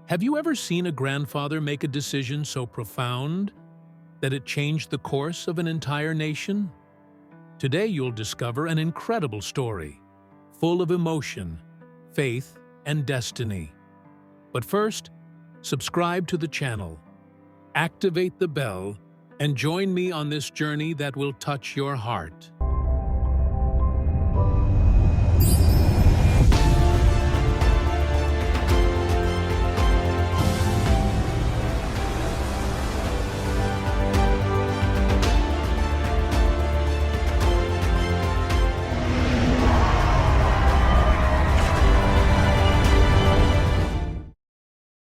Have you ever seen a grandfather make a decision so profound that it changed the course of an entire nation? Today you'll discover an incredible story, full of emotion, faith, and destiny. But first, subscribe to the channel, activate the bell, and join me on this journey that will touch your heart.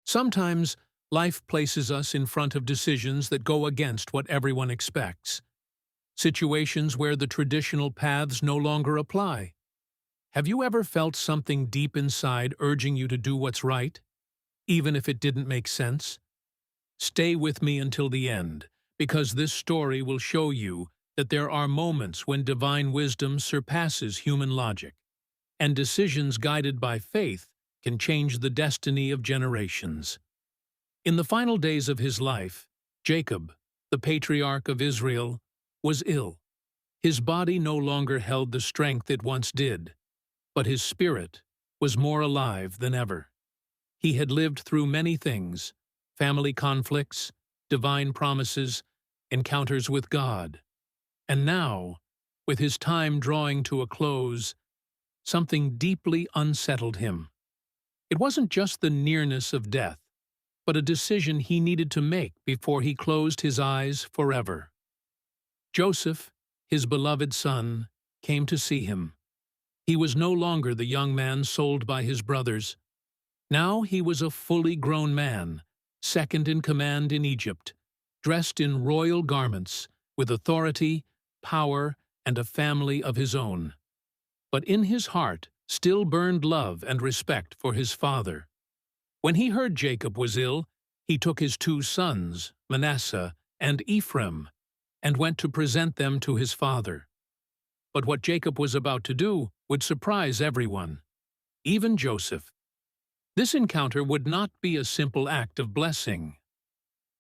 Sometimes, life places us in front of decisions that go against what everyone expects. Situations where the traditional paths no longer apply. Have you ever felt something deep inside urging you to do what's right, even if it didn't make sense? Stay with me until the end, because this story will show you that there are moments when divine wisdom surpasses human logic, and decisions guided by faith can change the destiny of generations. In the final days of his life, Jacob, the patriarch of Israel, was ill. His body no longer held the strength it once did, but his spirit was more alive than ever. He had lived through many things: family conflicts, divine promises, encounters with God. And now, with his time drawing to a close, something deeply unsettled him. It wasn't just the nearness of death, but a decision he needed to make before he closed his eyes forever. Joseph, his beloved son, came to see him. He was no longer the young man sold by his brothers. Now he was a fully grown man, second in command in Egypt, dressed in royal garments, with authority, power, and a family of his own. But in his heart still burned love and respect for his father. When he heard Jacob was ill, he took his 2 sons, Manasseh and Ephraim, and went to present them to his father. But what Jacob was about to do would surprise everyone, even Joseph. This encounter would not be a simple act of blessing.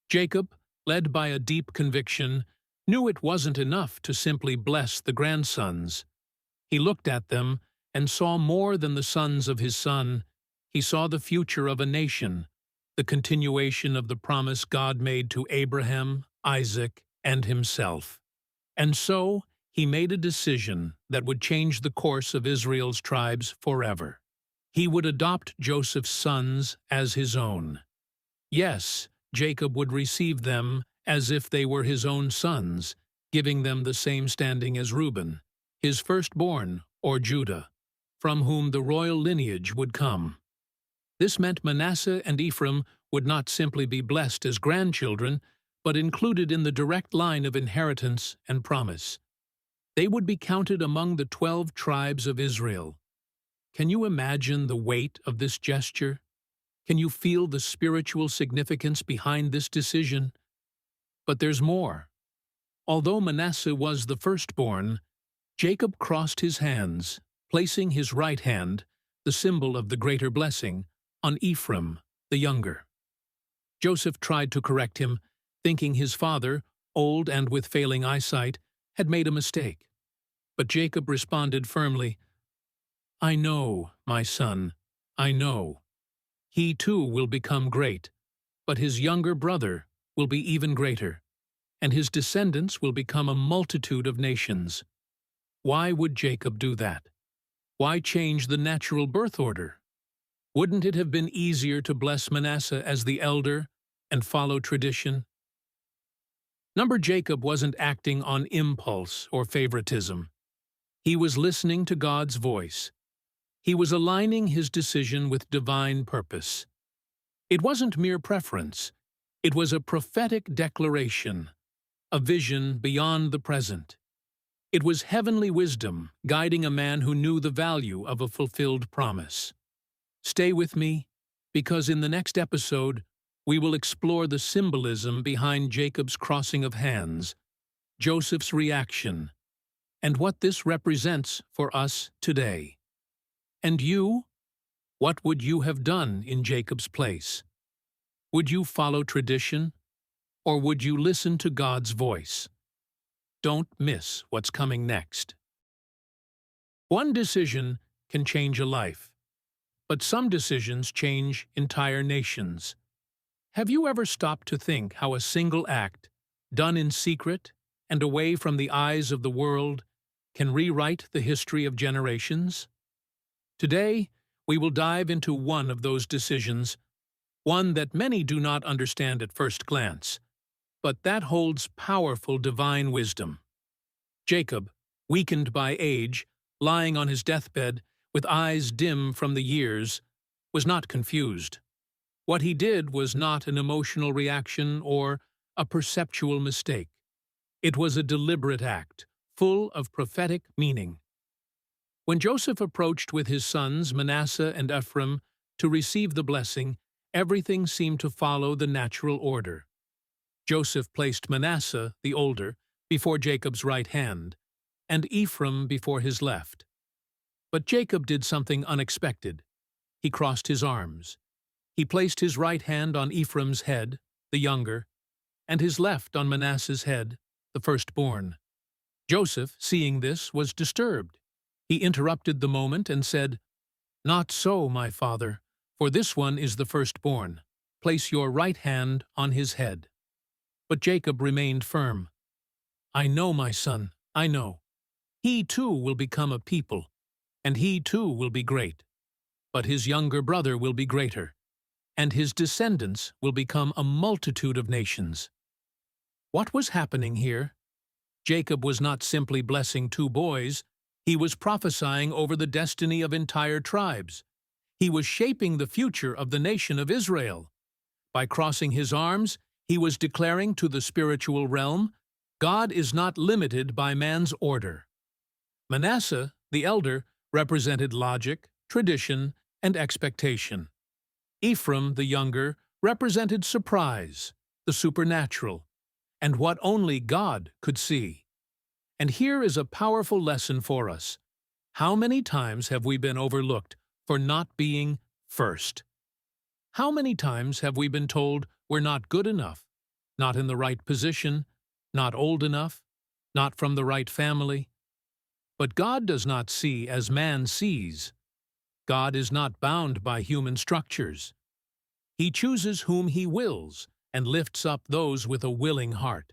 Jacob, led by a deep conviction, knew it wasn't enough to simply bless the grandsons. He looked at them and saw more than the sons of his son. He saw the future of a nation, the continuation of the promise God made to Abraham, Isaac, and himself. And so, he made a decision that would change the course of Israel's tribes forever. He would adopt Joseph's sons as his own. Yes, Jacob would receive them as if they were his own sons, giving them the same standing as Reuben, his firstborn, or Judah, from whom the royal lineage would come. This meant Manasseh and Ephraim would not simply be blessed as grandchildren, but included in the direct line of inheritance and promise. They would be counted among the 12 tribes of Israel. Can you imagine the weight of this gesture? Can you feel the spiritual significance behind this decision? But there's more. Although Manasseh was the firstborn, Jacob crossed his hands, placing his right hand, the symbol of the greater blessing, on Ephraim, the younger. Joseph tried to correct him, thinking his father, old and with failing eyesight, had made a mistake. But Jacob responded firmly, "I know, my son, I know. He too will become great, but his younger brother will be even greater, and his descendants will become a multitude of nations." Why would Jacob do that? Why change the natural birth order? Wouldn't it have been easier to bless Manasseh as the elder and follow tradition? Jacob wasn't acting on impulse or favoritism. He was listening to God's voice. He was aligning his decision with divine purpose. It wasn't mere preference. It was a prophetic declaration, a vision beyond the present. It was heavenly wisdom guiding a man who knew the value of a fulfilled promise. Stay with me, because in the next episode, we will explore the symbolism behind Jacob's crossing of hands, Joseph's reaction, and what this represents for us today. And you? What would you have done in Jacob's place? Would you follow tradition, or would you listen to God's voice? Don't miss what's coming next. One decision can change a life, but some decisions change entire nations. Have you ever stopped to think how a single act, done in secret and away from the eyes of the world, can rewrite the history of generations? Today, we will dive into one of those decisions, one that many do not understand at first glance, but that holds powerful divine wisdom. Jacob, weakened by age, lying on his deathbed, with eyes dim from the years, was not confused. What he did was not an emotional reaction or a perceptual mistake. It was a deliberate act, full of prophetic meaning. When Joseph approached with his sons Manasseh and Ephraim to receive the blessing, everything seemed to follow the natural order. Joseph placed Manasseh, the older, before Jacob's right hand, and Ephraim before his left. But Jacob did something unexpected. He crossed his arms. He placed his right hand on Ephraim's head, the younger, and his left on Manasseh's head, the firstborn. Joseph, seeing this, was disturbed. He interrupted the moment and said, "Not so, my father, for this one is the firstborn. Place your right hand on his head." But Jacob remained firm. "I know, my son, I know. He too will become a people, and he too will be great. But his younger brother will be greater, and his descendants will become a multitude of nations." What was happening here? Jacob was not simply blessing two boys, he was prophesying over the destiny of entire tribes. He was shaping the future of the nation of Israel. By crossing his arms, he was declaring to the spiritual realm, God is not limited by man's order. Manasseh, the elder, represented logic, tradition, and expectation. Ephraim, the younger, represented surprise, the supernatural, and what only God could see. And here is a powerful lesson for us. How many times have we been overlooked for not being first? How many times have we been told we're not good enough, not in the right position, not old enough, not from the right family? But God does not see as man sees. God is not bound by human structures. He chooses whom he wills and lifts up those with a willing heart.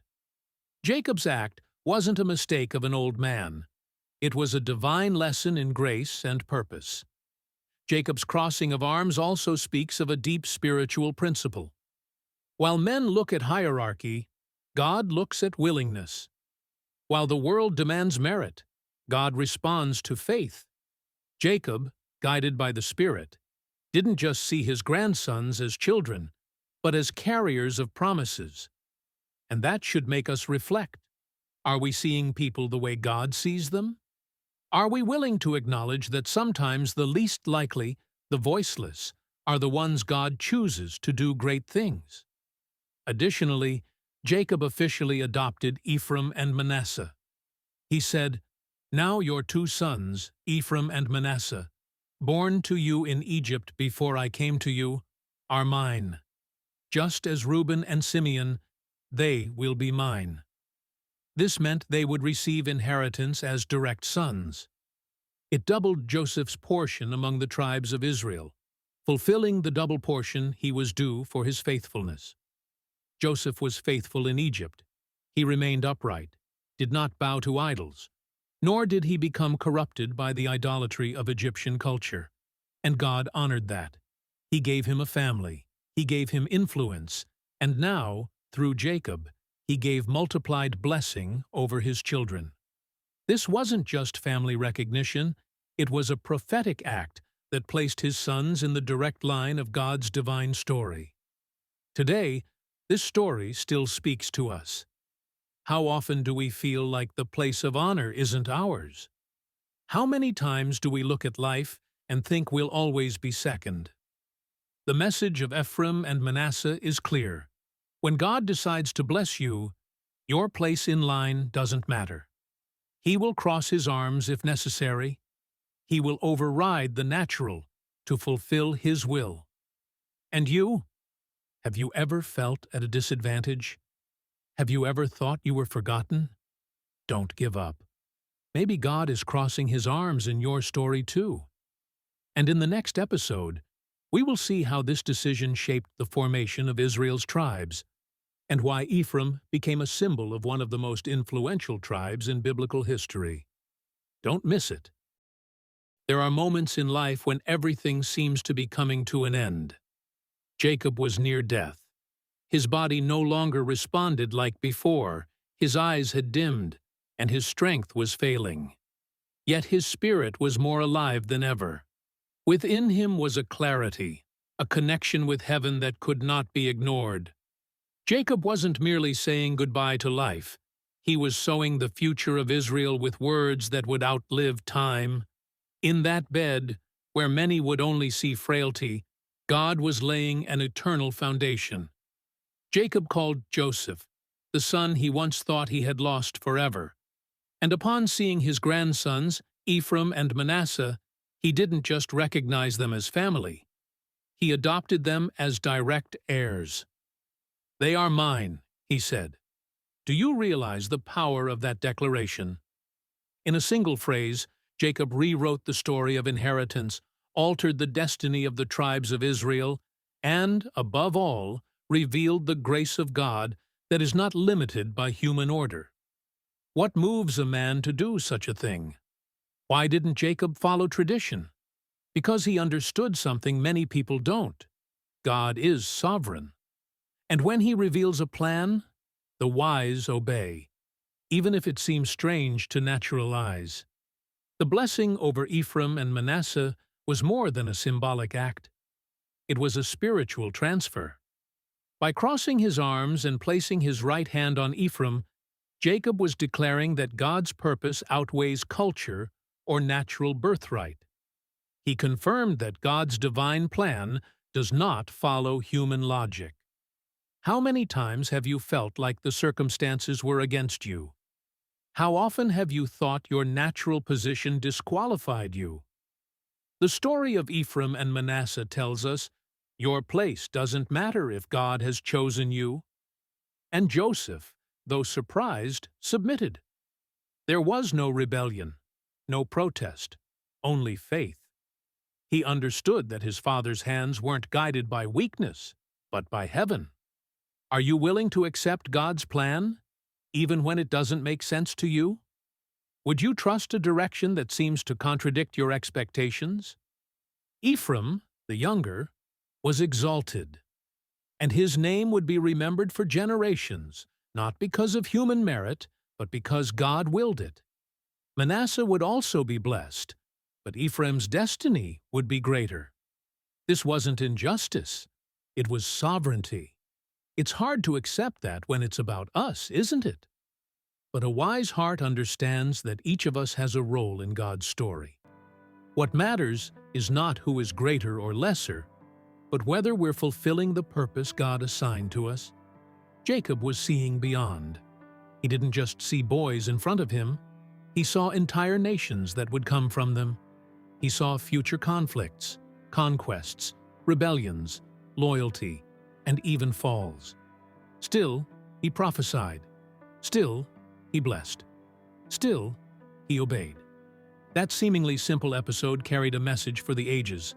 Jacob's act wasn't a mistake of an old man. It was a divine lesson in grace and purpose. Jacob's crossing of arms also speaks of a deep spiritual principle. While men look at hierarchy, God looks at willingness. While the world demands merit, God responds to faith. Jacob, guided by the Spirit, didn't just see his grandsons as children, but as carriers of promises. And that should make us reflect. Are we seeing people the way God sees them? Are we willing to acknowledge that sometimes the least likely, the voiceless, are the ones God chooses to do great things? Additionally, Jacob officially adopted Ephraim and Manasseh. He said, "Now your two sons, Ephraim and Manasseh, born to you in Egypt before I came to you, are mine. Just as Reuben and Simeon, they will be mine." This meant they would receive inheritance as direct sons. It doubled Joseph's portion among the tribes of Israel, fulfilling the double portion he was due for his faithfulness. Joseph was faithful in Egypt. He remained upright, did not bow to idols, nor did he become corrupted by the idolatry of Egyptian culture. And God honored that. He gave him a family, he gave him influence, and now, through Jacob, he gave multiplied blessing over his children. This wasn't just family recognition, it was a prophetic act that placed his sons in the direct line of God's divine story. Today, this story still speaks to us. How often do we feel like the place of honor isn't ours? How many times do we look at life and think we'll always be second? The message of Ephraim and Manasseh is clear. When God decides to bless you, your place in line doesn't matter. He will cross his arms if necessary. He will override the natural to fulfill his will. And you? Have you ever felt at a disadvantage? Have you ever thought you were forgotten? Don't give up. Maybe God is crossing His arms in your story too. And in the next episode, we will see how this decision shaped the formation of Israel's tribes, and why Ephraim became a symbol of one of the most influential tribes in biblical history. Don't miss it. There are moments in life when everything seems to be coming to an end. Jacob was near death. His body no longer responded like before, his eyes had dimmed, and his strength was failing. Yet his spirit was more alive than ever. Within him was a clarity, a connection with heaven that could not be ignored. Jacob wasn't merely saying goodbye to life. He was sowing the future of Israel with words that would outlive time. In that bed, where many would only see frailty, God was laying an eternal foundation. Jacob called Joseph, the son he once thought he had lost forever. And upon seeing his grandsons, Ephraim and Manasseh, he didn't just recognize them as family. He adopted them as direct heirs. "They are mine," he said. Do you realize the power of that declaration? In a single phrase, Jacob rewrote the story of inheritance, altered the destiny of the tribes of Israel, and, above all, revealed the grace of God that is not limited by human order. What moves a man to do such a thing? Why didn't Jacob follow tradition? Because he understood something many people don't. God is sovereign. And when He reveals a plan, the wise obey, even if it seems strange to natural eyes. The blessing over Ephraim and Manasseh was more than a symbolic act. It was a spiritual transfer. By crossing his arms and placing his right hand on Ephraim, Jacob was declaring that God's purpose outweighs culture or natural birthright. He confirmed that God's divine plan does not follow human logic. How many times have you felt like the circumstances were against you? How often have you thought your natural position disqualified you? The story of Ephraim and Manasseh tells us, your place doesn't matter if God has chosen you. And Joseph, though surprised, submitted. There was no rebellion, no protest, only faith. He understood that his father's hands weren't guided by weakness, but by heaven. Are you willing to accept God's plan, even when it doesn't make sense to you? Would you trust a direction that seems to contradict your expectations? Ephraim, the younger, was exalted, and his name would be remembered for generations, not because of human merit, but because God willed it. Manasseh would also be blessed, but Ephraim's destiny would be greater. This wasn't injustice, it was sovereignty. It's hard to accept that when it's about us, isn't it? But a wise heart understands that each of us has a role in God's story. What matters is not who is greater or lesser, but whether we're fulfilling the purpose God assigned to us. Jacob was seeing beyond. He didn't just see boys in front of him, he saw entire nations that would come from them. He saw future conflicts, conquests, rebellions, loyalty, and even falls. Still, he prophesied. Still, he blessed. Still, he obeyed. That seemingly simple episode carried a message for the ages.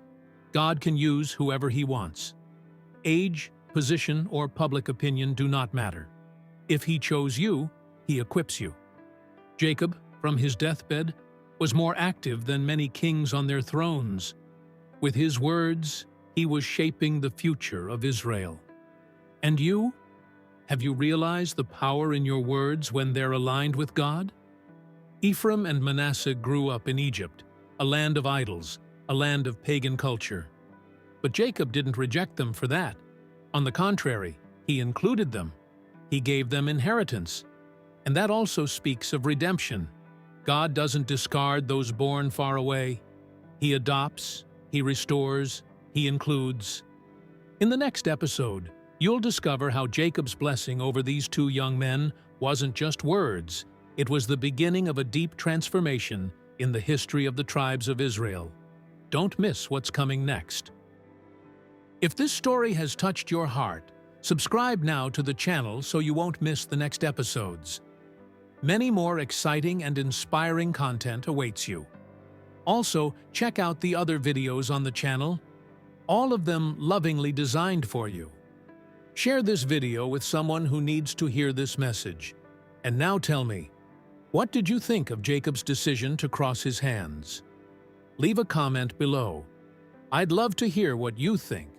God can use whoever He wants. Age, position, or public opinion do not matter. If He chose you, He equips you. Jacob, from his deathbed, was more active than many kings on their thrones. With his words, he was shaping the future of Israel. And you? Have you realized the power in your words when they're aligned with God? Ephraim and Manasseh grew up in Egypt, a land of idols, a land of pagan culture. But Jacob didn't reject them for that. On the contrary, he included them. He gave them inheritance. And that also speaks of redemption. God doesn't discard those born far away. He adopts, He restores, He includes. In the next episode, you'll discover how Jacob's blessing over these two young men wasn't just words. It was the beginning of a deep transformation in the history of the tribes of Israel. Don't miss what's coming next. If this story has touched your heart, Subscribe now to the channel so you won't miss the next episodes. Many more exciting and inspiring content awaits you. Also, check out the other videos on the channel, all of them lovingly designed for you. Share this video with someone who needs to hear this message. And now tell me, what did you think of Jacob's decision to cross his hands? Leave a comment below. I'd love to hear what you think.